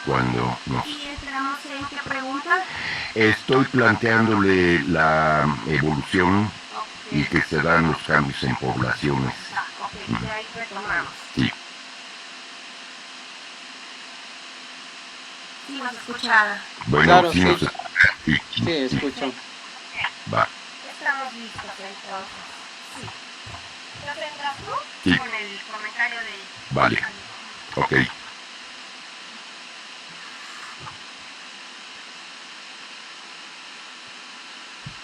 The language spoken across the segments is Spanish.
cuando nos... ¿Y entramos en qué pregunta? Estoy planteándole la evolución y Ok, que se dan los cambios en poblaciones. ok, Ujú. de ahí retomamos. Sí, Sí, nos escucha. bueno, Claro, sí nos... sí, Sí, sí, sí, escucho. Perfecto. va, Estamos listos entonces. Sí. Entonces entras tú sí, con el comentario de... vale, ok.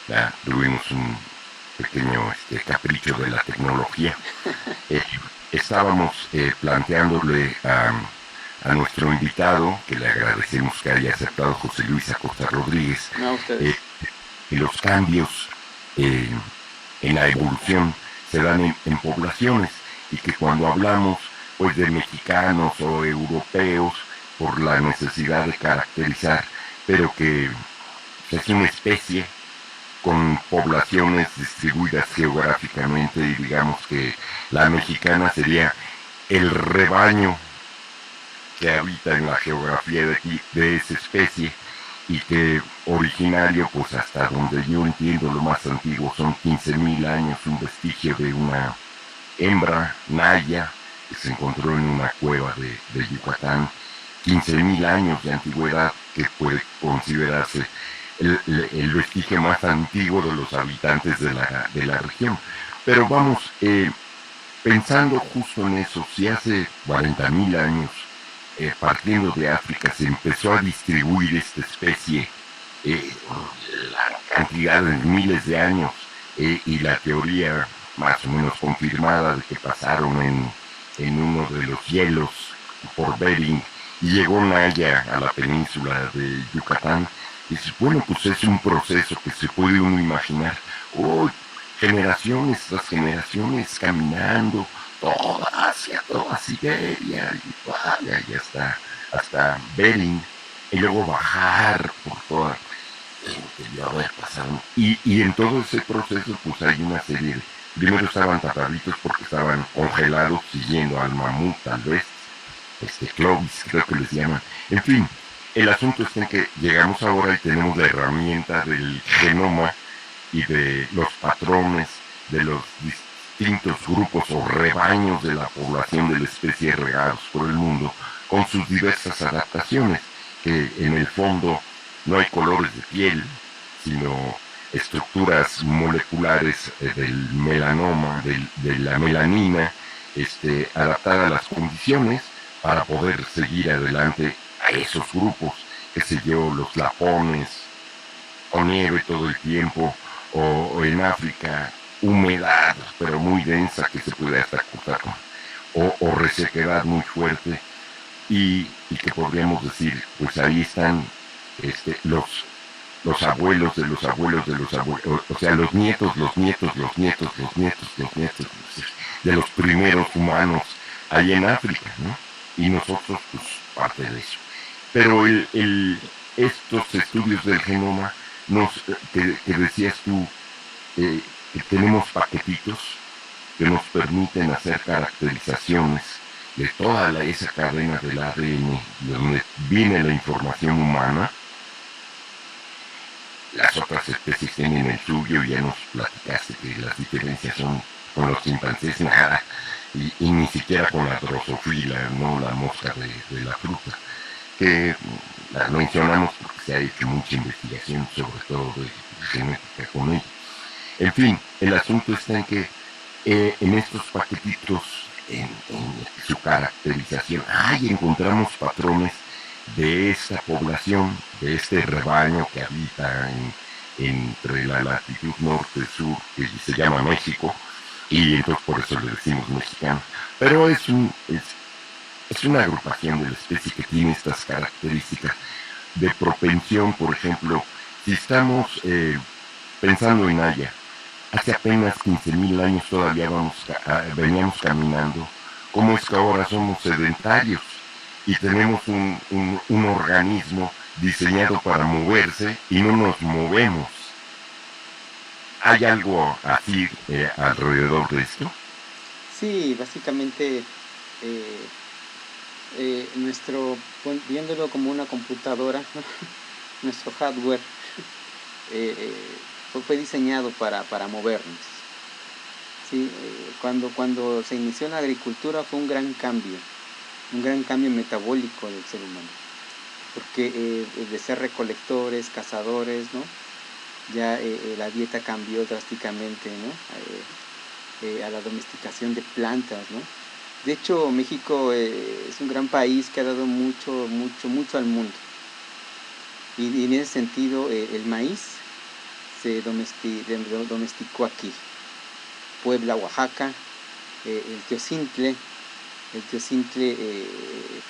Ya tuvimos un pequeño capricho de la tecnología. Eh, Estábamos planteándole a nuestro invitado, que le agradecemos que haya aceptado, José Luis Acosta Rodríguez, No, eh, ustedes. que los cambios eh, en la evolución se dan en poblaciones y que cuando hablamos pues de mexicanos o europeos por la necesidad de caracterizar, pero que es una especie con poblaciones distribuidas geográficamente y digamos que la mexicana sería el rebaño que habita en la geografía de esa especie y que originario, pues hasta donde yo entiendo lo más antiguo son 15.000 años, un vestigio de una hembra naya que se encontró en una cueva de Yucatán, 15.000 años de antigüedad que puede considerarse el vestigio más antiguo de los habitantes de la región. Pero vamos, pensando justo en eso, si hace 40.000 años, partiendo de África, se empezó a distribuir esta especie, la cantidad de miles de años, y la teoría más o menos confirmada de que pasaron en uno de los hielos por Bering y llegó Naya a la península de Yucatán, dices, bueno, pues es un proceso que se puede uno imaginar. Oh, generaciones tras generaciones caminando toda Siberia y hasta Bering y luego bajar por toda debió haber pasado. Y en todo ese proceso pues hay una serie de, primero estaban tapaditos porque estaban congelados siguiendo al mamut tal vez, Clovis creo que les llaman, en fin. El asunto es en que llegamos ahora y tenemos la herramienta del genoma y de los patrones de los distintos grupos o rebaños de la población de la especie regados por el mundo con sus diversas adaptaciones, que en el fondo no hay colores de piel, sino estructuras moleculares del melanoma, de la melanina, adaptada a las condiciones para poder seguir adelante a esos grupos, qué sé yo, los lapones, o nieve todo el tiempo, o en África humedad, pero muy densa que se puede hasta cruzar, o resequedad muy fuerte, y que podríamos decir, pues ahí están los abuelos de los abuelos de los abuelos, o sea, los nietos, los nietos, los nietos, los nietos, los nietos de los primeros humanos ahí en África, ¿no? Y nosotros, pues, parte de eso. Pero estos estudios del genoma, que decías tú, que tenemos paquetitos que nos permiten hacer caracterizaciones de toda esa cadena del ADN, de donde viene la información humana. Las otras especies tienen el suyo, y ya nos platicaste que las diferencias son con los chimpancés nada, y ni siquiera con la drosofila, no la mosca de la fruta, que la mencionamos porque se ha hecho mucha investigación, sobre todo de genética con ella. En fin, el asunto está en que en estos paquetitos, en su caracterización, encontramos patrones de esta población, de este rebaño que habita entre la latitud norte-sur, que se llama México, y entonces por eso le decimos mexicano. Pero es una agrupación de la especie que tiene estas características de propensión, por ejemplo, si estamos pensando en Haya, hace apenas 15.000 años todavía veníamos caminando, ¿cómo es que ahora somos sedentarios y tenemos un organismo diseñado para moverse y no nos movemos? ¿Hay algo así alrededor de esto? Sí, básicamente, eh, viéndolo como una computadora, ¿no? Nuestro hardware fue diseñado para movernos. ¿Sí? Cuando se inició la agricultura fue un gran cambio metabólico del ser humano, porque de ser recolectores, cazadores, ¿no? Ya la dieta cambió drásticamente, ¿no? A la domesticación de plantas, ¿no? De hecho, México es un gran país que ha dado mucho al mundo. Y en ese sentido, el maíz se domesticó aquí. Puebla, Oaxaca, el teocintle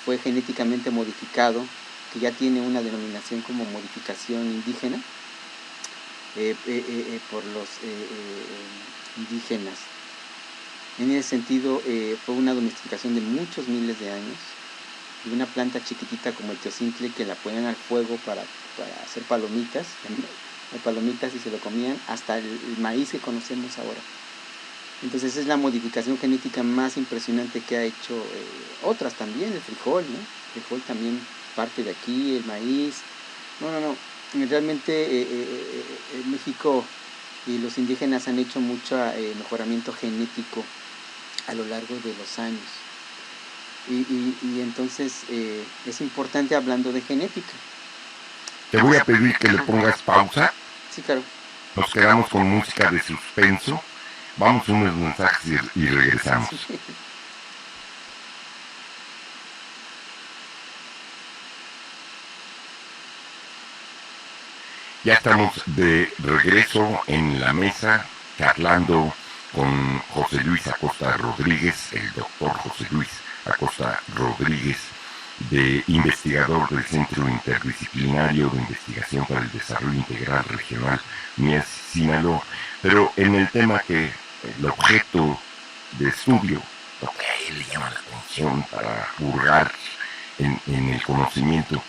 fue genéticamente modificado, que ya tiene una denominación como modificación indígena, por los indígenas. En ese sentido, fue una domesticación de muchos miles de años, y una planta chiquitita como el teocintle que la ponían al fuego para hacer palomitas, y se lo comían, hasta el maíz que conocemos ahora. Entonces esa es la modificación genética más impresionante que ha hecho otras también, el frijol, ¿no? El frijol también parte de aquí, el maíz. No. Realmente México y los indígenas han hecho mucho mejoramiento genético a lo largo de los años. Y entonces es importante hablando de genética. Te voy a pedir que le pongas pausa. Sí, claro. Nos quedamos con música de suspenso. Vamos a unos mensajes y regresamos. Sí. Ya estamos de regreso en la mesa, charlando con José Luis Acosta Rodríguez, el doctor José Luis Acosta Rodríguez, investigador del Centro Interdisciplinario de Investigación para el Desarrollo Integral Regional Mies Sinaloa, pero en el tema que el objeto de estudio, lo que a él le llama la atención para hurgar en el conocimiento,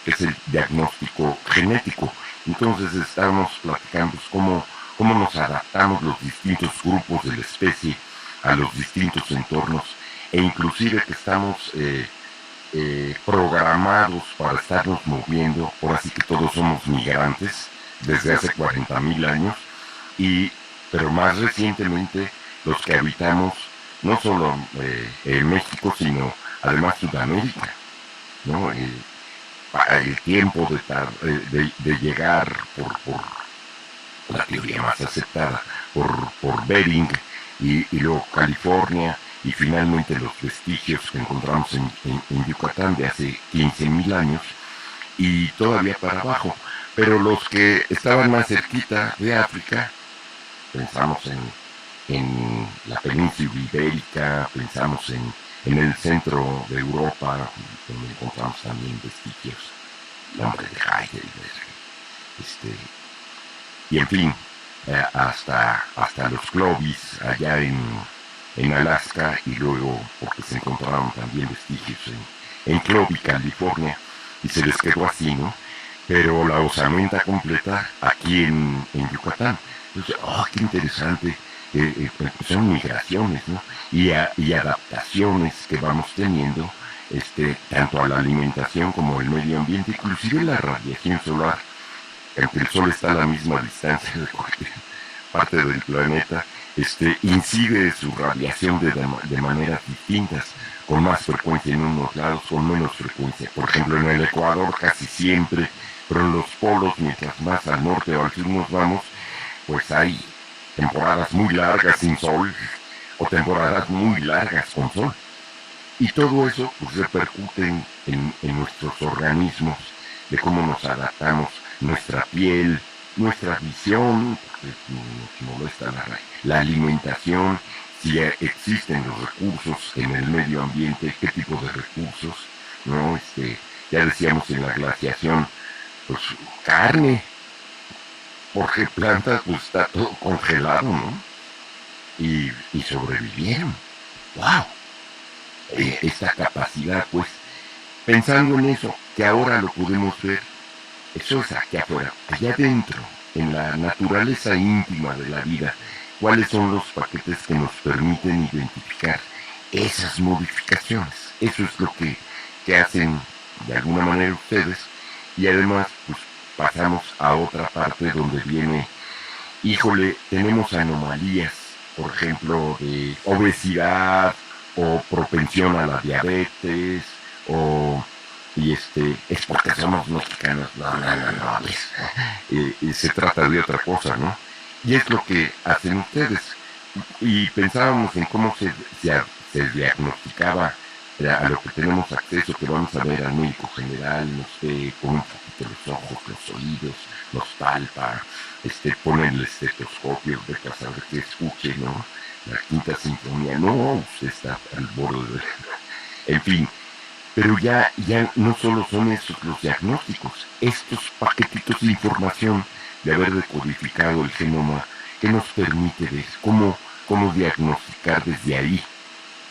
es el diagnóstico genético. Entonces estamos platicando cómo nos adaptamos los distintos grupos de la especie a los distintos entornos, e inclusive que estamos programados para estarnos moviendo. Ahora sí que todos somos migrantes desde hace 40,000 años, pero más recientemente los que habitamos no solo México, sino además Sudamérica, ¿no? El tiempo de llegar por la teoría más aceptada, por Bering, y luego California, y finalmente los vestigios que encontramos en Yucatán de hace 15,000 años, y todavía para abajo. Pero los que estaban más cerquita de África, pensamos en la península ibérica, pensamos en el centro de Europa, donde encontramos también vestigios, el hombre de Heidelberg, y en fin, hasta los Clovis, allá en Alaska, y luego porque se encontraron también vestigios en Clovis, California, y se les quedó así, ¿no? Pero la osamenta completa aquí en Yucatán. Entonces, qué interesante. Son migraciones, ¿no? Y adaptaciones que vamos teniendo, tanto a la alimentación como al medio ambiente, inclusive la radiación solar, aunque el sol está a la misma distancia de cualquier parte del planeta, incide su radiación de maneras distintas, con más frecuencia en unos lados, con menos frecuencia. Por ejemplo, en el Ecuador casi siempre, pero en los polos, mientras más al norte o al sur nos vamos, pues hay temporadas muy largas sin sol o temporadas muy largas con sol. Y todo eso pues repercute en nuestros organismos, de cómo nos adaptamos, nuestra piel, nuestra visión, porque nos molesta la alimentación, si existen los recursos en el medio ambiente, qué tipo de recursos, ¿no? Ya decíamos en la glaciación, pues carne, porque plantas pues está todo congelado, ¿no? Y sobrevivieron. ¡Wow! Esta capacidad, pues, pensando en eso, que ahora lo podemos ver, eso es aquí afuera, allá adentro, en la naturaleza íntima de la vida, cuáles son los paquetes que nos permiten identificar esas modificaciones. Eso es lo que que hacen de alguna manera ustedes, y además pues pasamos a otra parte donde viene, híjole, tenemos anomalías, por ejemplo, de obesidad o propensión a la diabetes, o es porque somos mexicanos, no, se trata de otra cosa, ¿no? Y es lo que hacen ustedes. Y pensábamos en cómo se diagnosticaba a lo que tenemos acceso, que vamos a ver al médico general, nos ve con un poquito los ojos, los oídos, nos palpa, pone el estetoscopio, de a saber que escuche, ¿no? La quinta sinfonía, no, usted está al borde de... En fin, pero ya no solo son estos los diagnósticos, estos paquetitos de información de haber decodificado el genoma que nos permite ver cómo diagnosticar desde ahí,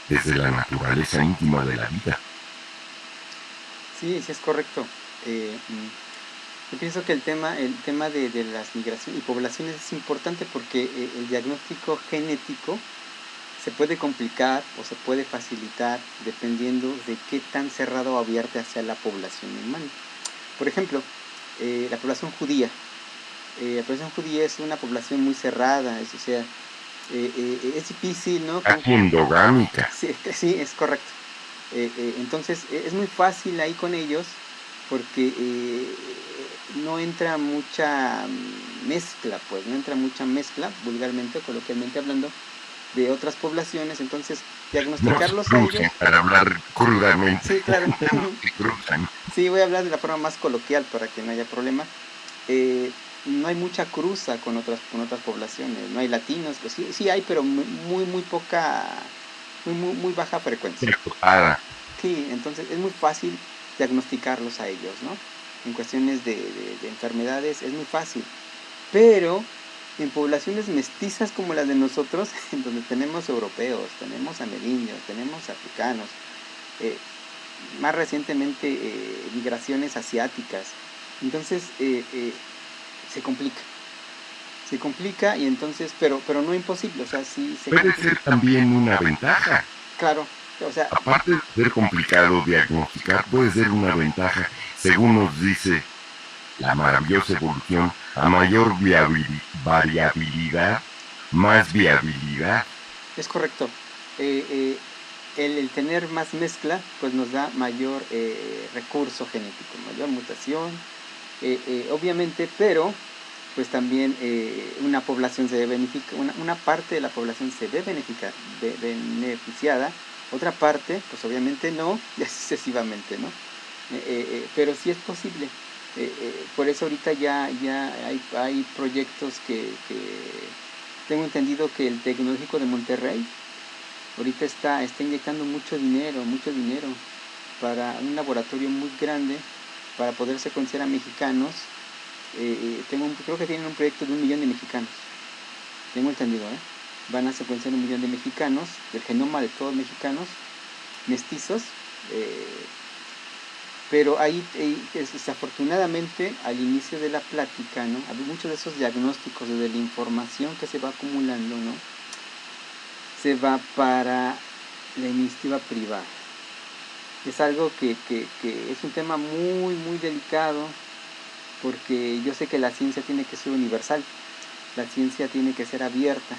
desde la naturaleza íntima de la vida. Sí, sí es correcto. Yo pienso que el tema de las migraciones y poblaciones es importante porque el diagnóstico genético se puede complicar o se puede facilitar dependiendo de qué tan cerrado o abierta sea la población humana. Por ejemplo, la población judía. La población judía es una población muy cerrada, o sea, es difícil, ¿no? Casi endogámica. Sí, es correcto. Entonces, es muy fácil ahí con ellos porque no entra mucha mezcla, pues, no entra mucha mezcla, vulgarmente, coloquialmente hablando, de otras poblaciones, entonces diagnosticarlos a ellos. Para hablar crudamente. Sí, claro. Se cruzan. Sí, voy a hablar de la forma más coloquial para que no haya problema. No hay mucha cruza con otras poblaciones, no hay latinos, pues sí hay, pero muy poca, muy baja frecuencia. Sí, entonces es muy fácil diagnosticarlos a ellos, ¿no? En cuestiones de enfermedades es muy fácil, pero en poblaciones mestizas como las de nosotros, en donde tenemos europeos, tenemos amerindios, tenemos africanos, más recientemente migraciones asiáticas, entonces se complica y entonces, pero no imposible, o sea, sí se puede complica. ser también una ventaja. Claro, o sea, aparte de ser complicado diagnosticar, puede ser una ventaja, según nos dice la maravillosa evolución, a mayor variabilidad, más viabilidad. Es correcto. El tener más mezcla, pues nos da mayor recurso genético, mayor mutación, obviamente, pero pues también una población se ve beneficiada, una parte de la población se ve beneficiada, otra parte, pues obviamente no, y así sucesivamente, ¿no? Pero sí es posible. Por eso ahorita ya hay proyectos que tengo entendido que el Tecnológico de Monterrey ahorita está inyectando mucho dinero para un laboratorio muy grande para poder secuenciar a mexicanos. Creo que tienen un proyecto de 1 millón de mexicanos. Tengo entendido, van a secuenciar 1 millón de mexicanos, del genoma de todos mexicanos, mestizos. Pero ahí, desafortunadamente, al inicio de la plática, ¿no? Hay muchos de esos diagnósticos de la información que se va acumulando, ¿no? Se va para la iniciativa privada. Es algo que es un tema muy delicado, porque yo sé que la ciencia tiene que ser universal, la ciencia tiene que ser abierta,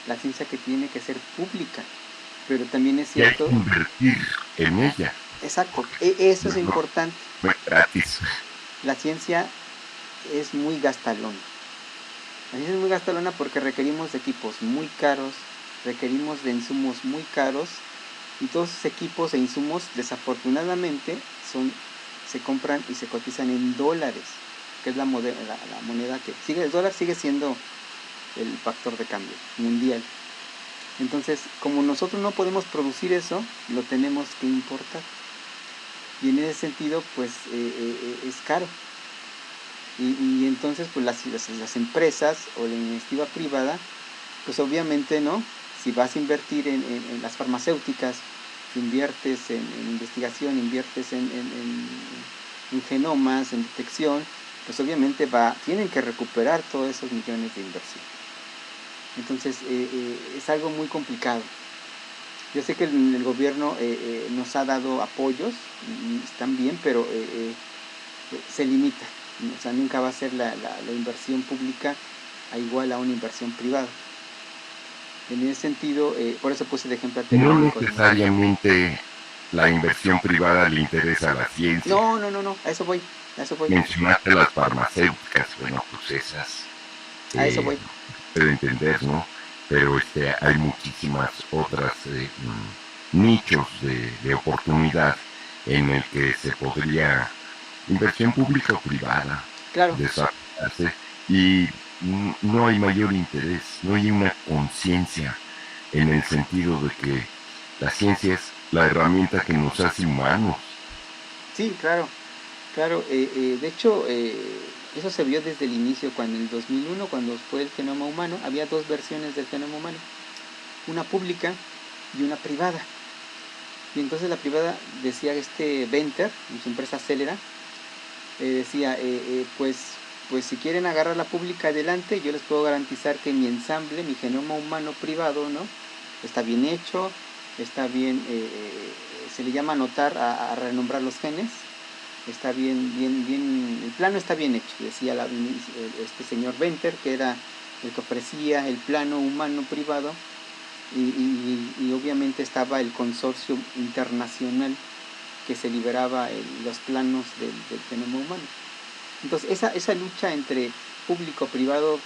la ciencia que tiene que ser pública, pero también es cierto... Y hay que invertir en ella. Exacto, eso es importante. No es gratis. La ciencia es muy gastalona. La ciencia es muy gastalona porque requerimos de equipos muy caros, requerimos de insumos muy caros, y todos esos equipos e insumos desafortunadamente se compran y se cotizan en dólares, que es la moneda que sigue. El dólar sigue siendo el factor de cambio mundial. Entonces, como nosotros no podemos producir eso, lo tenemos que importar, y en ese sentido pues es caro, y entonces pues las empresas o la iniciativa privada, pues obviamente no. Si vas a invertir en las farmacéuticas, si inviertes en investigación, inviertes en genomas, en detección, pues obviamente tienen que recuperar todos esos millones de inversión. Entonces es algo muy complicado. Yo sé que el gobierno nos ha dado apoyos, y están bien, pero se limita. O sea, nunca va a ser la inversión pública igual a una inversión privada. En ese sentido, por eso puse de ejemplo al No tecnológico de Monterrey. necesariamente la inversión privada le interesa a la ciencia. No, a eso voy, a eso voy, Mencionaste las farmacéuticas, bueno, pues esas a eso eh, voy. puede entender, ¿no? Pero hay muchísimas otras nichos de oportunidad en el que se podría, inversión pública o privada, Claro, desarrollarse y no hay mayor interés, no hay una conciencia en el sentido de que la ciencia es la herramienta que nos hace humanos. sí, claro, claro. De hecho, eso se vio desde el inicio, cuando en el 2001, cuando fue el genoma humano, había dos versiones del genoma humano, una pública y una privada. Y entonces la privada decía Venter, en su empresa Celera, decía, pues si quieren agarrar la pública adelante, yo les puedo garantizar que mi ensamble, mi genoma humano privado, ¿no? Está bien hecho, está bien, se le llama anotar, a renombrar los genes, está bien, el plano está bien hecho, decía este señor Venter, que era el que ofrecía el plano humano privado, y obviamente estaba el consorcio internacional que se liberaba los planos del genoma humano. Entonces esa lucha entre público-privado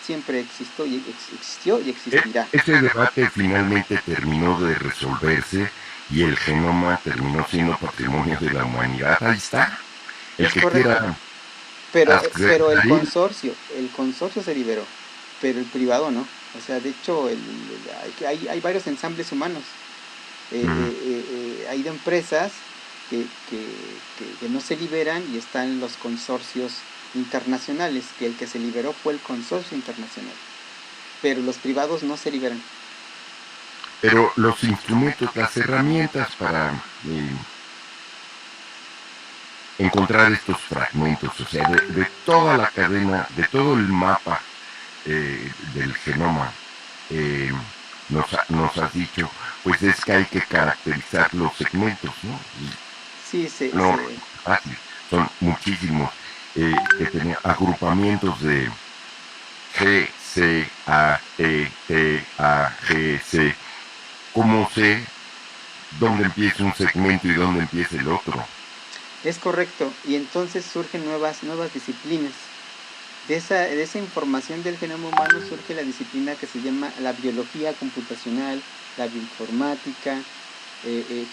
siempre existió y existirá. Ese debate finalmente terminó de resolverse y el genoma terminó siendo patrimonio de la humanidad. Ahí está. El Es que correcto. quiera Pero acceder ahí. el consorcio se liberó, pero el privado no. O sea, de hecho, hay varios ensambles humanos. Hay de empresas que no se liberan, y están los consorcios internacionales, que el que se liberó fue el consorcio internacional. Pero los privados no se liberan. Pero los instrumentos, las herramientas para encontrar estos fragmentos, o sea, de toda la cadena, de todo el mapa del genoma, eh, nos has dicho, pues es que hay que caracterizar los segmentos, ¿no? Sí, No es fácil, son muchísimos, que tenían agrupamientos de G, C, A, E, T, A, G, C. ¿Cómo sé dónde empieza un segmento y dónde empieza el otro? es correcto. Y entonces surgen nuevas disciplinas. De esa información del genoma humano surge la disciplina que se llama la biología computacional, la bioinformática,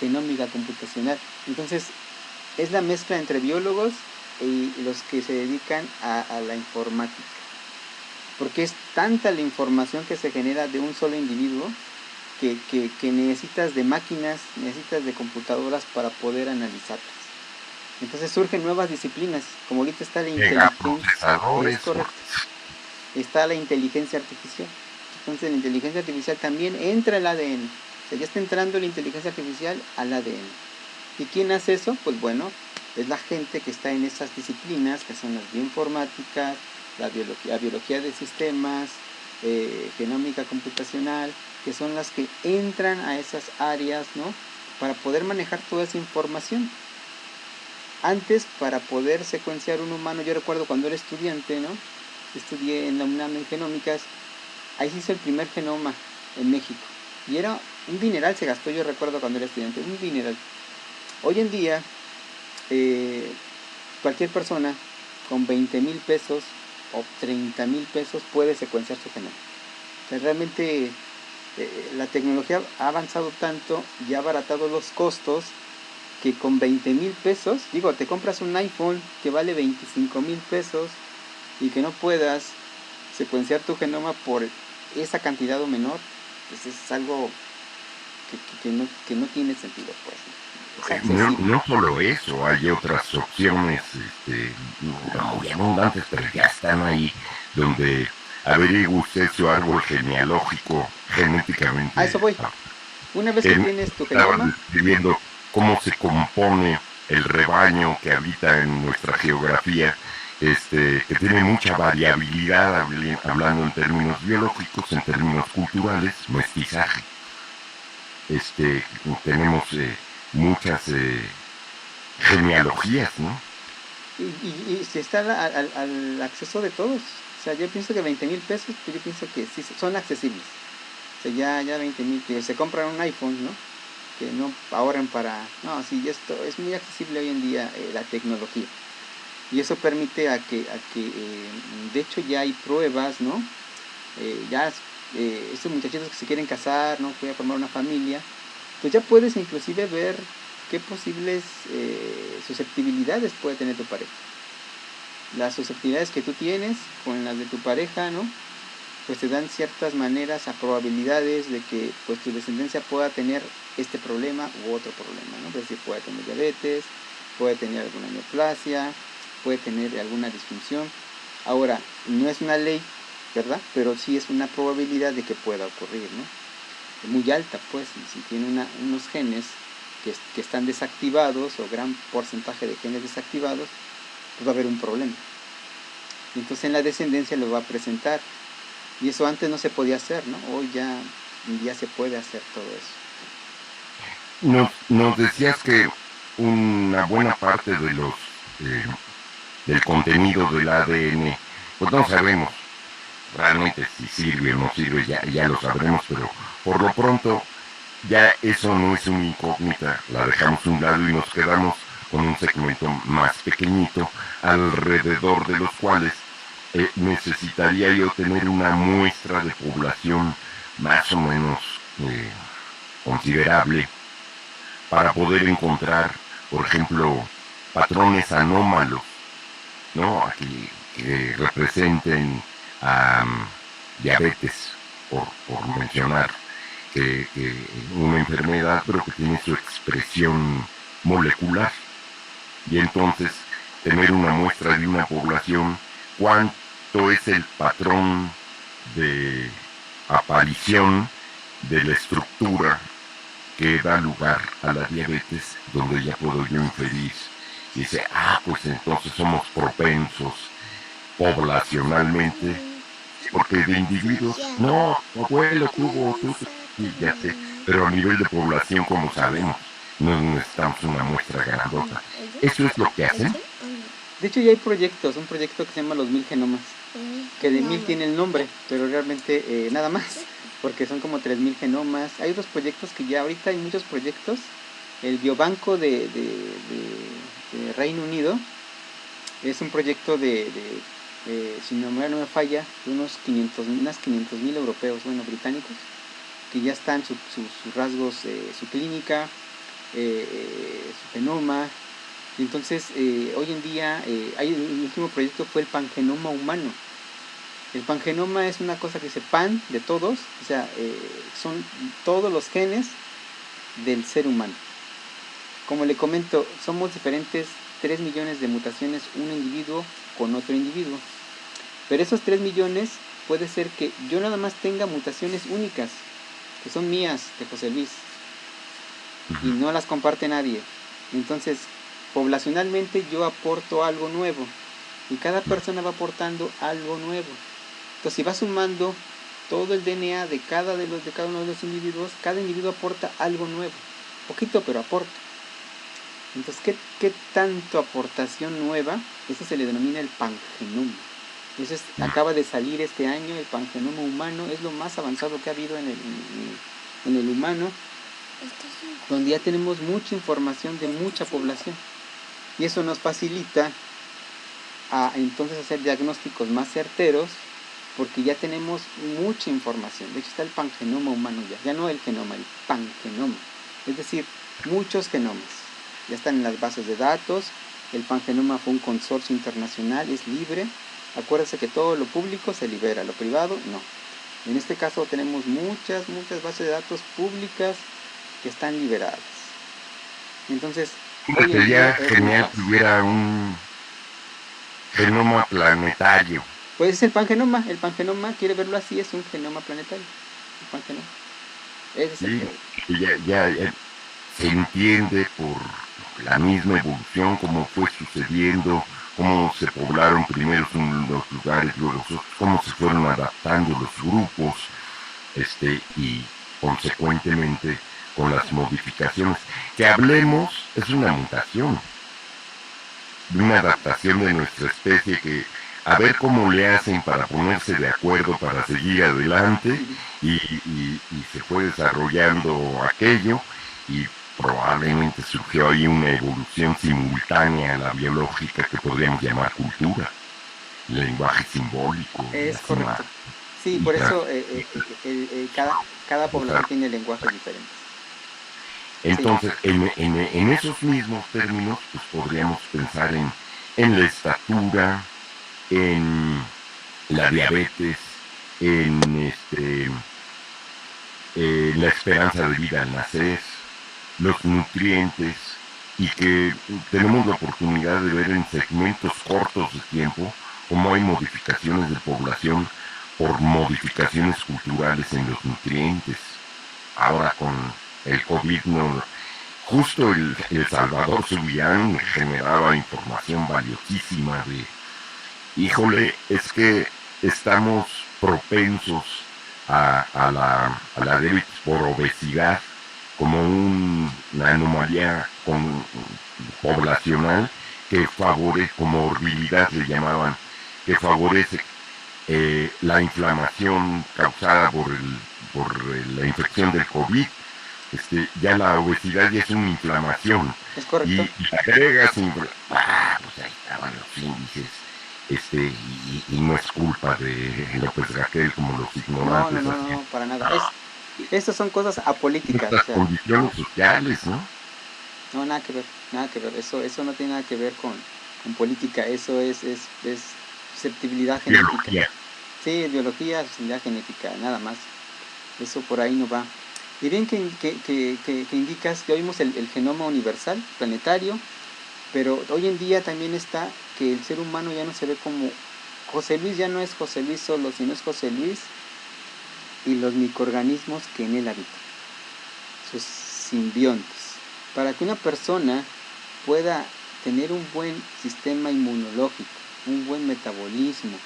genómica computacional. Entonces, es la mezcla entre biólogos y los que se dedican a la informática. Porque es tanta la información que se genera de un solo individuo que necesitas de máquinas, necesitas de computadoras para poder analizarlas. Entonces surgen nuevas disciplinas, como ahorita está la inteligencia, es correcto, está la inteligencia artificial. Entonces la inteligencia artificial también entra al ADN. O sea, ya está entrando la inteligencia artificial al ADN. ¿Y quién hace eso? Pues bueno, es la gente que está en esas disciplinas, que son las bioinformáticas, la biología de sistemas, genómica computacional, que son las que entran a esas áreas, ¿no? Para poder manejar toda esa información. Antes, para poder secuenciar un humano, yo recuerdo cuando era estudiante, ¿no? Estudié en la UNAM en genómicas, ahí se hizo el primer genoma en México. Y era un dineral, se gastó, yo recuerdo cuando era estudiante, un dineral. Hoy en día, cualquier persona con 20,000 pesos o 30,000 pesos puede secuenciar su genoma. O sea, realmente la tecnología ha avanzado tanto y ha abaratado los costos, que con 20,000 pesos, digo, te compras un iPhone que vale 25,000 pesos y que no puedas secuenciar tu genoma por esa cantidad o menor, pues es algo que no tiene sentido, pues. Es accesible. No solo eso, hay otras opciones muy abundantes, pero ya están ahí, donde averigua usted su árbol genealógico genéticamente. A eso voy. Una vez que tienes tu genoma, describiendo cómo se compone el rebaño que habita en nuestra geografía, que tiene mucha variabilidad, hablando en términos biológicos, en términos culturales, mestizaje. este, tenemos muchas genealogías, ¿no? Y si está al acceso de todos. O sea, yo pienso que 20,000 pesos, pues yo pienso que sí son accesibles. O sea, ya 20,000, que se compran un iPhone, ¿no? Que no ahorren para... No, sí, esto es muy accesible hoy en día, la tecnología. Y eso permite de hecho ya hay pruebas, ¿no? Estos muchachitos que se quieren casar, ¿no? Voy a formar una familia, pues ya puedes inclusive ver qué posibles susceptibilidades puede tener tu pareja. Las susceptibilidades que tú tienes con las de tu pareja, ¿no? Pues te dan ciertas maneras a probabilidades de que pues tu descendencia pueda tener este problema u otro problema, ¿no? Es decir, puede tener diabetes, puede tener alguna neoplasia, puede tener alguna disfunción. Ahora, no es una ley, ¿verdad? Pero sí es una probabilidad de que pueda ocurrir, ¿no? Es muy alta, pues, y si tiene unos genes que están desactivados o gran porcentaje de genes desactivados, pues va a haber un problema. Entonces en la descendencia lo va a presentar. Y eso antes no se podía hacer, ¿no? Hoy ya se puede hacer todo eso. Nos decías que una buena parte de eh, del contenido del ADN, pues no sabemos realmente si sirve o no sirve, ya lo sabremos, pero por lo pronto ya eso no es una incógnita, la dejamos a un lado y nos quedamos con un segmento más pequeñito, alrededor de los cuales necesitaría yo tener una muestra de población más o menos considerable para poder encontrar, por ejemplo, patrones anómalos, ¿no? Que representen diabetes, por mencionar que una enfermedad, pero que tiene su expresión molecular. Y entonces, tener una muestra de una población, cuánto es el patrón de aparición de la estructura que da lugar a la diabetes, donde ya puedo yo inferir, dice, pues entonces somos propensos poblacionalmente, porque de individuos, no, tu abuelo tuvo, sí, ya sé, pero a nivel de población, como sabemos, no necesitamos una muestra grandota. ¿Eso es lo que hacen? De hecho ya hay proyectos, un proyecto que se llama los 1000 genomas, que de 1000 tiene el nombre, pero realmente nada más, porque son como 3000 genomas. Hay otros proyectos que ya ahorita hay muchos proyectos. El Biobanco de Reino Unido es un proyecto si no me falla, de unas 500,000 europeos, bueno, británicos, que ya están sus rasgos, su clínica, su genoma. Y entonces, hoy en día, el último proyecto fue el pangenoma humano. El pangenoma es una cosa que dice pan de todos, o sea, son todos los genes del ser humano. Como le comento, somos diferentes, 3 millones de mutaciones un individuo con otro individuo. Pero esos 3 millones puede ser que yo nada más tenga mutaciones únicas, que son mías, de José Luis, y no las comparte nadie. Entonces, poblacionalmente yo aporto algo nuevo, y cada persona va aportando algo nuevo. Entonces, si va sumando todo el DNA de cada uno de los individuos, cada individuo aporta algo nuevo, poquito pero aporta. Entonces, ¿qué tanto aportación nueva? Eso se le denomina el pangenoma. Eso acaba de salir este año, el pangenoma humano, es lo más avanzado que ha habido en el humano, donde ya tenemos mucha información de mucha población. Y eso nos facilita entonces hacer diagnósticos más certeros, porque ya tenemos mucha información. De hecho está el pangenoma humano ya no el genoma, el pangenoma. Es decir, muchos genomas. Ya están en las bases de datos. El pangenoma fue un consorcio internacional, es libre. Acuérdense que todo lo público se libera, lo privado no. En este caso tenemos muchas bases de datos públicas que están liberadas. Entonces, sería genial que hubiera un genoma planetario. Pues es el pangenoma. El pangenoma, quiere verlo así, es un genoma planetario. El pangenoma. Sí, ya se entiende por la misma evolución, cómo fue sucediendo, cómo se poblaron primero los lugares, luego cómo se fueron adaptando los grupos, y consecuentemente con las modificaciones. Que hablemos es una mutación, una adaptación de nuestra especie que a ver cómo le hacen para ponerse de acuerdo para seguir adelante y se fue desarrollando aquello y probablemente surgió ahí una evolución simultánea a la biológica que podríamos llamar cultura, lenguaje simbólico y Es así más. correcto. Sí, Y por eso cada población tiene lenguajes diferentes. Sí, entonces, en esos mismos términos, pues podríamos pensar en la estatura, en la diabetes, en la esperanza de vida al nacer, los nutrientes, y que tenemos la oportunidad de ver en segmentos cortos de tiempo cómo hay modificaciones de población por modificaciones culturales en los nutrientes. Ahora con el COVID, no, justo el Salvador Subirán generaba información valiosísima de, híjole, es que estamos propensos a la diabetes por obesidad como una anomalía poblacional que favorece, como morbilidad le llamaban, que favorece la inflamación causada por la infección del COVID. Ya la obesidad ya es una inflamación es correcto. y agregas, pues ahí estaban los índices, y no es culpa de López Gatell como los No, no, ignorantes no, no, así. no, para nada. Estas son cosas apolíticas, o Nuestras sea, condiciones sociales, ¿no? no, nada que ver, nada que ver. Eso no tiene nada que ver con política, eso es susceptibilidad genética. Biología. Sí, biología, susceptibilidad genética, nada más. Eso por ahí no va. Y bien que indicas, ya vimos el genoma universal, planetario, pero hoy en día también está que el ser humano ya no se ve como José Luis, ya no es José Luis solo, sino es José Luis y los microorganismos que en él habitan, sus simbiontes. Para que una persona pueda tener un buen sistema inmunológico, un buen metabolismo,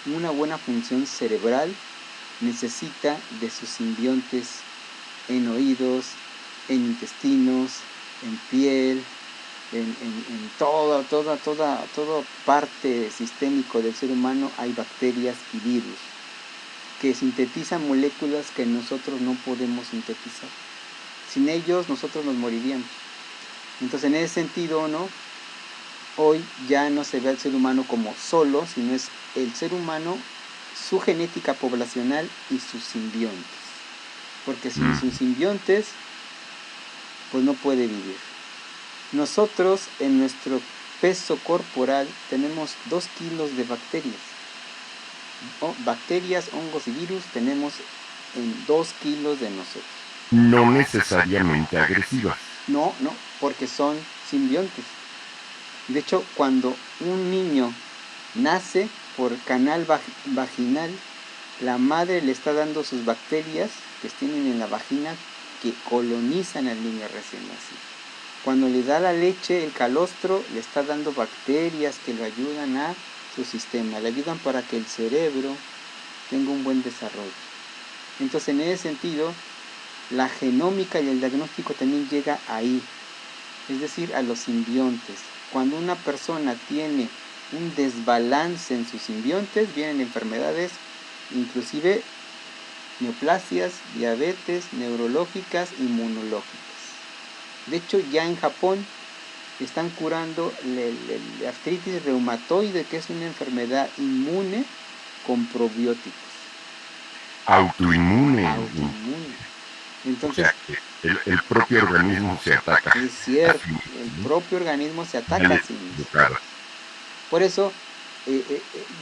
una buena función cerebral, necesita de sus simbiontes en oídos, en intestinos, en piel, en toda parte sistémico del ser humano hay bacterias y virus que sintetizan moléculas que nosotros no podemos sintetizar. Sin ellos nosotros nos moriríamos. Entonces en ese sentido, ¿no? Hoy ya no se ve al ser humano como solo, sino es el ser humano, su genética poblacional y sus simbiontes. Porque sin sus simbiontes, pues no puede vivir. Nosotros en nuestro peso corporal tenemos 2 kilos de bacterias. Bacterias, hongos y virus tenemos en 2 kilos de nosotros. No necesariamente agresivas. No, porque son simbiontes. De hecho, cuando un niño nace por canal vaginal, la madre le está dando sus bacterias que tienen en la vagina que colonizan al niño recién nacido. Cuando le da la leche, el calostro, le está dando bacterias que le ayudan a su sistema, le ayudan para que el cerebro tenga un buen desarrollo. Entonces, en ese sentido, la genómica y el diagnóstico también llega ahí, es decir, a los simbiontes. Cuando una persona tiene un desbalance en sus simbiontes, vienen enfermedades, inclusive neoplasias, diabetes, neurológicas, inmunológicas. De hecho, ya en Japón están curando la artritis reumatoide, que es una enfermedad inmune con probióticos. Autoinmune. Entonces, O sea, el propio organismo se ataca. es cierto, el propio organismo se ataca a sí mismo. Por eso,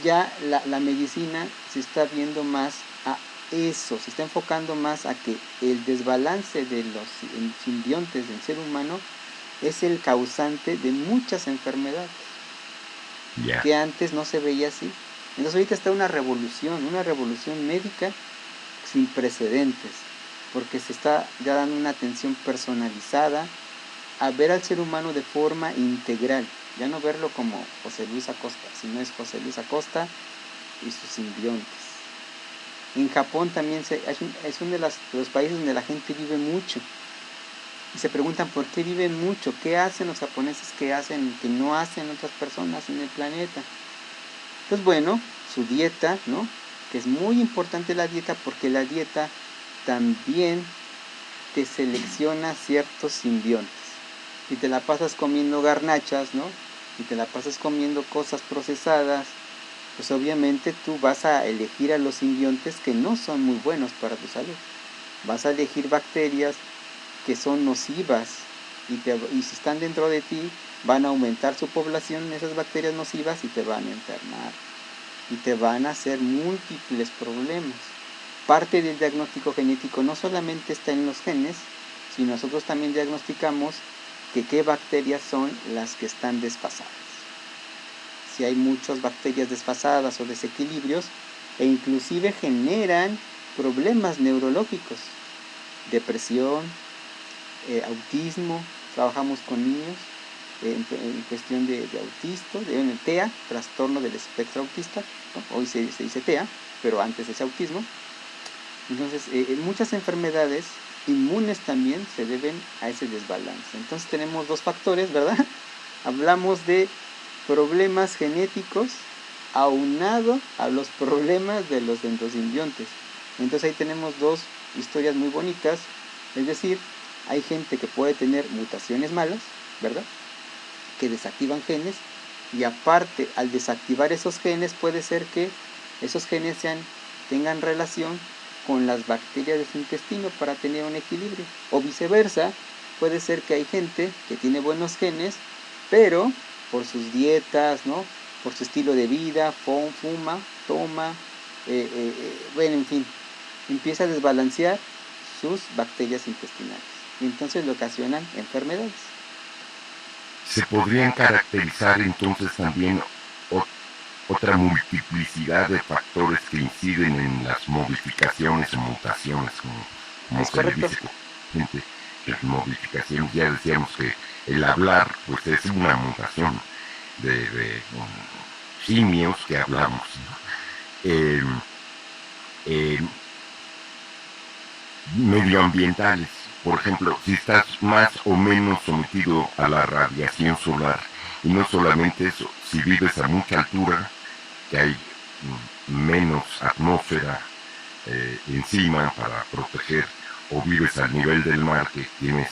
ya la medicina se está viendo más a eso, se está enfocando más a que el desbalance de los simbiontes del ser humano es el causante de muchas enfermedades que antes no se veía así. Entonces ahorita está una revolución médica sin precedentes, porque se está ya dando una atención personalizada a ver al ser humano de forma integral, ya no verlo como José Luis Acosta, sino es José Luis Acosta y sus simbiontes. En Japón también es uno de los países donde la gente vive mucho. y se preguntan por qué viven mucho, qué hacen los japoneses que no hacen otras personas en el planeta. Pues bueno, su dieta, ¿no? Que es muy importante la dieta porque la dieta también te selecciona ciertos simbiontes. Si te la pasas comiendo garnachas, ¿no? Si te la pasas comiendo cosas procesadas, pues obviamente tú vas a elegir a los simbiontes que no son muy buenos para tu salud. Vas a elegir bacterias que son nocivas y si están dentro de ti van a aumentar su población esas bacterias nocivas y te van a enfermar y te van a hacer múltiples problemas. Parte del diagnóstico genético no solamente está en los genes, sino nosotros también diagnosticamos que qué bacterias son las que están desfasadas. Si hay muchas bacterias desfasadas o desequilibrios, e inclusive generan problemas neurológicos, depresión, autismo, trabajamos con niños en cuestión de autista, de TEA, trastorno del espectro autista, ¿no? Hoy se dice TEA, pero antes es autismo. Entonces, muchas enfermedades inmunes también se deben a ese desbalance. Entonces tenemos dos factores, ¿verdad? Hablamos de problemas genéticos aunado a los problemas de los endosimbiontes. Entonces ahí tenemos dos historias muy bonitas, es decir, hay gente que puede tener mutaciones malas, ¿verdad? Que desactivan genes y aparte al desactivar esos genes puede ser que esos genes tengan relación con las bacterias de su intestino para tener un equilibrio o viceversa, puede ser que hay gente que tiene buenos genes pero por sus dietas, ¿no? Por su estilo de vida, fuma, toma, bueno, en fin, empieza a desbalancear sus bacterias intestinales y entonces le ocasionan enfermedades. Se podrían caracterizar entonces también otra multiplicidad de factores que inciden en las modificaciones o mutaciones, como Es se le correcto. dice comúnmente. Las modificaciones, ya decíamos que el hablar pues es una mutación de simios que hablamos, ¿no? Eh, eh, Medioambientales. Por ejemplo, si estás más o menos sometido a la radiación solar, y no solamente eso, si vives a mucha altura, que hay menos atmósfera encima para proteger, o vives al nivel del mar, que tienes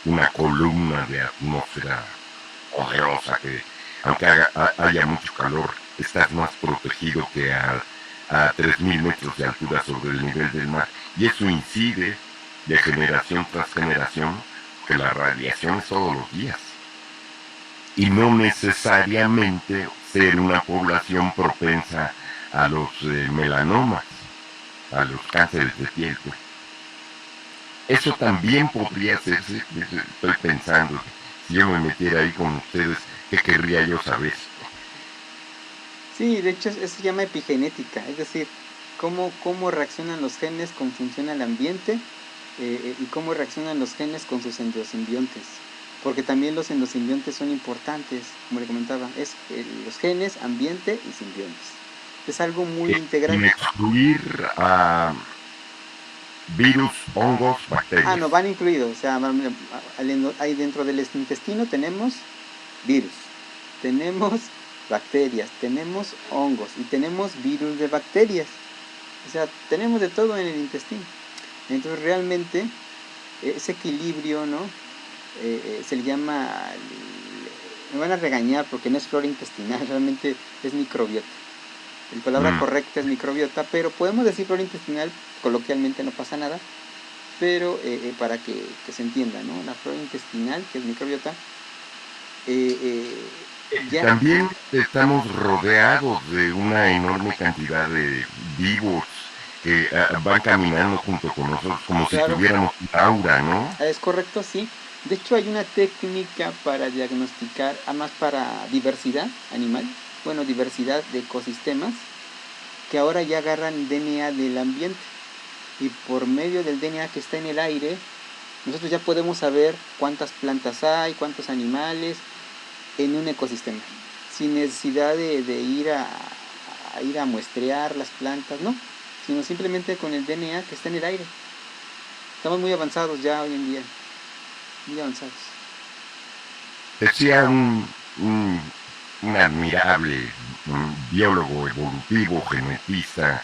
una columna de atmósfera poderosa que, aunque haya mucho calor, estás más protegido que a 3.000 metros de altura sobre el nivel del mar. Y eso incide de generación tras generación, que la radiación es todos los días. Y no necesariamente ser una población propensa a los melanomas, a los cánceres de piel. Pues. Eso también podría hacerse, estoy pensando, si yo me metiera ahí con ustedes, ¿qué querría yo saber? Sí, de hecho eso se llama epigenética, es decir, cómo reaccionan los genes con función al ambiente y cómo reaccionan los genes con sus endosimbiontes. Porque también los endosimbiontes son importantes, como le comentaba, es los genes, ambiente y simbiontes. Es algo muy integral. Sin excluir a virus, hongos, Ah, bacterias. no, van incluidos, o sea, ahí dentro del intestino tenemos virus, tenemos bacterias, tenemos hongos y tenemos virus de bacterias. O sea, tenemos de todo en el intestino. Entonces realmente ese equilibrio, ¿no? Se le llama, me van a regañar porque no es flora intestinal, realmente es microbiota. La palabra correcta es microbiota, pero podemos decir flora intestinal, coloquialmente no pasa nada, pero para que se entienda, ¿no? La flora intestinal, que es microbiota, ya... También estamos rodeados de una enorme cantidad de vivos que van caminando junto con nosotros como si Claro, tuviéramos un aura, ¿no? es correcto, sí. De hecho hay una técnica para diagnosticar, además para diversidad animal, bueno, diversidad de ecosistemas, que ahora ya agarran DNA del ambiente y por medio del DNA que está en el aire, nosotros ya podemos saber cuántas plantas hay, cuántos animales en un ecosistema, sin necesidad de ir a muestrear las plantas, no, sino simplemente con el DNA que está en el aire. Estamos muy avanzados ya hoy en día. Leon Sachs. Decía un admirable biólogo evolutivo, genetista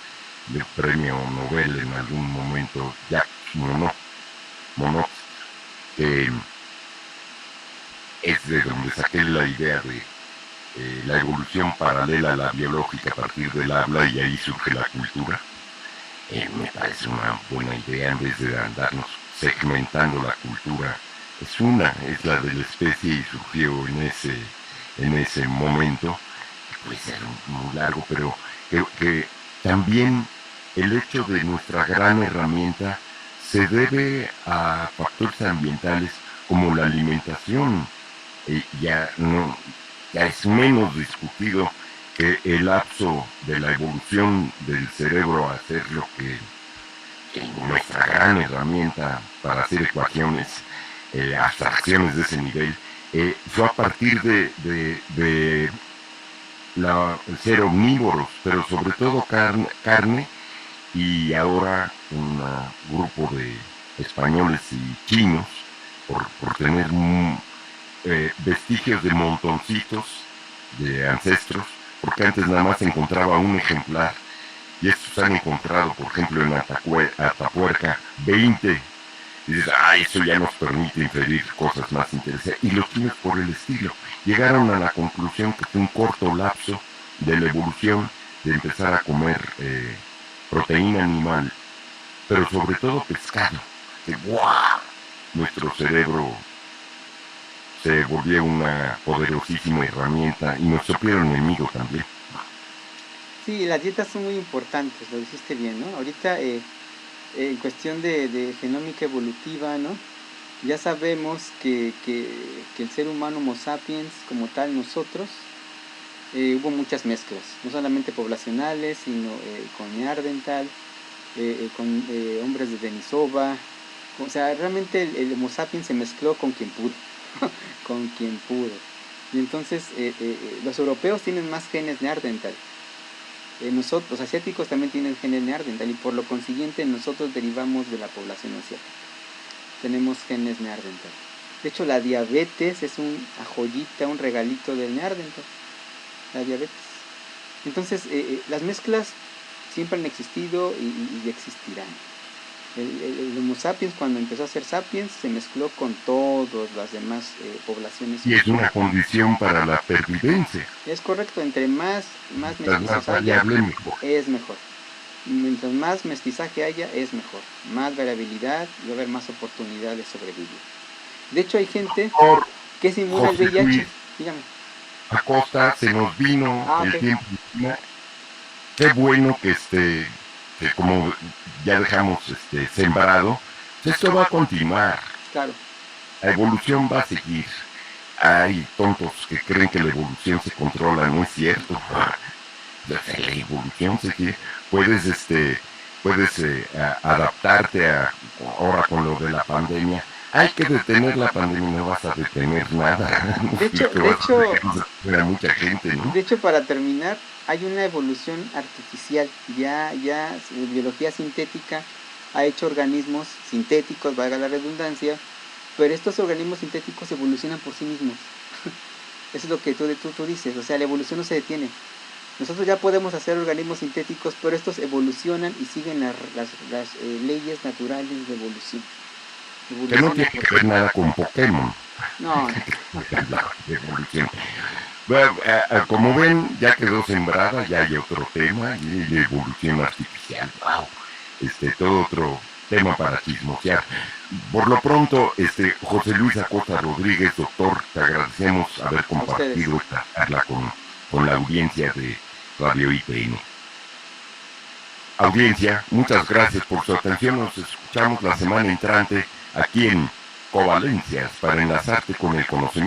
del premio Nobel en algún momento, Jacques Monod, que es de donde saqué la idea de la evolución paralela a la biológica a partir del habla, y ahí surge la cultura. Me parece una buena idea, en vez de andarnos segmentando la cultura. Es la de la especie, y surgió en ese momento, que puede ser muy largo, pero que también el hecho de nuestra gran herramienta se debe a factores ambientales como la alimentación. Ya es menos discutido que el lapso de la evolución del cerebro a hacer lo que nuestra gran herramienta para hacer ecuaciones, abstracciones de ese nivel, fue a partir de ser omnívoros, pero sobre todo carne, y ahora un grupo de españoles y chinos, por tener vestigios de montoncitos de ancestros, porque antes nada más se encontraba un ejemplar, y estos han encontrado, por ejemplo, en Atapuerca, 20. Y dices, eso ya nos permite inferir cosas más interesantes. Y los chinos, por el estilo, llegaron a la conclusión que fue un corto lapso de la evolución de empezar a comer proteína animal, pero sobre todo pescado. Que ¡guau! Nuestro cerebro se volvió una poderosísima herramienta, y nuestro peor enemigo también. Sí, las dietas son muy importantes, lo dijiste bien, ¿no? Ahorita en cuestión de genómica evolutiva, ¿no? Ya sabemos que el ser humano Homo sapiens, como tal, nosotros, hubo muchas mezclas, no solamente poblacionales, sino con Neandertal, con hombres de Denisova. O sea, realmente el Homo sapiens se mezcló con quien pudo, con quien pudo. Y entonces los europeos tienen más genes Neandertal. Nosotros, los asiáticos, también tienen genes Neandertal, y por lo consiguiente nosotros derivamos de la población asiática. Tenemos genes Neandertal. De hecho, la diabetes es una joyita, un regalito del Neandertal. La diabetes. Entonces, las mezclas siempre han existido y existirán. El Homo sapiens, cuando empezó a ser sapiens, se mezcló con todas las demás poblaciones. Y es una condición para la pervivencia. Es correcto, entre más mestizos haya, es mejor. Mientras más mestizaje haya, es mejor. Más variabilidad, y va a haber más oportunidades de sobrevivir. De hecho, hay gente que es inmune al VIH. Dígame. Acosta, se nos vino el tiempo. Qué bueno que que como ya dejamos sembrado, esto va a continuar. Claro. La evolución va a seguir. Hay tontos que creen que la evolución se controla, no es cierto. La evolución se quiere. Puedes adaptarte ahora con lo de la pandemia. Hay que detener la pandemia, no vas a detener nada. De hecho, mucha gente, ¿no? De hecho, para terminar, hay una evolución artificial. Ya biología sintética ha hecho organismos sintéticos, valga la redundancia, pero estos organismos sintéticos evolucionan por sí mismos. Eso es lo que tú dices, o sea, la evolución no se detiene. Nosotros ya podemos hacer organismos sintéticos, pero estos evolucionan y siguen las leyes naturales de evolución. Que no tiene que ver nada con Pokémon. No. Bueno, como ven, ya quedó sembrada, ya hay otro tema, y la evolución artificial. Wow. Todo otro tema para chismosear. Por lo pronto, José Luis Acosta Rodríguez, doctor, te agradecemos haber compartido esta charla con la audiencia de Radio IPN. Audiencia, muchas gracias por su atención. Nos escuchamos la semana entrante aquí en Covalencias para enlazarte con el conocimiento.